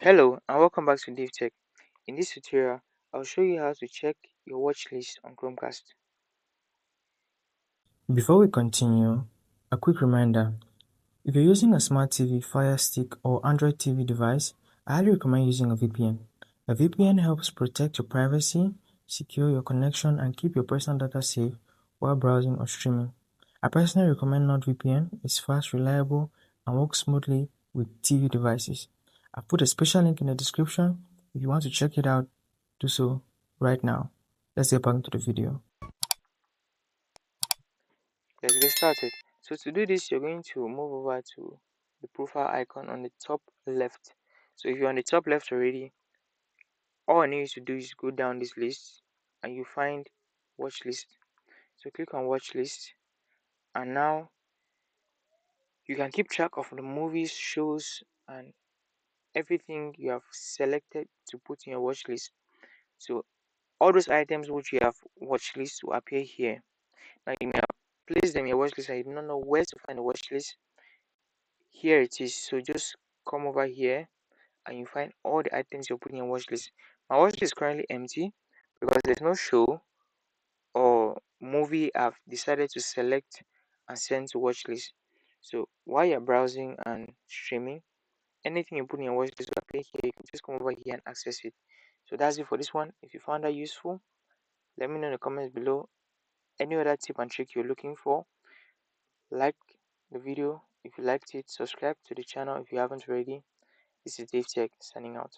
Hello and welcome back to DaveTech. In this tutorial, I'll show you how to check your watch list on Chromecast. Before we continue, a quick reminder. If you're using a smart TV, Fire Stick, or Android TV device, I highly recommend using a VPN. A VPN helps protect your privacy, secure your connection, and keep your personal data safe while browsing or streaming. I personally recommend NordVPN. It's fast, reliable, and works smoothly with TV devices. I've put a special link in the description. If you want to check it out, do so right now. Let's get back into the video. Let's get started. So to do this, you're going to move over to the profile icon on the top left. So if you're on the top left already, all I need you to do is go down this list and you find watch list. So click on watch list and now you can keep track of the movies, shows, and everything you have selected to put in your watch list. So all those items which you have watch list will appear here. Now you may have placed them in your watch list and you do not know where to find the watch list. Here it is. So just come over here and you find all the items you're putting in your watch list. My watch list is currently empty because there's no show or movie I've decided to select and send to watch list. So while you're browsing and streaming, anything you put in your watch list will appear here. You can just come over here and access it. So that's it for this one. If you found that useful, let me know in the comments below any other tip and trick you're looking for. Like the video if you liked it, subscribe to the channel if you haven't already. This is DaveTech signing out.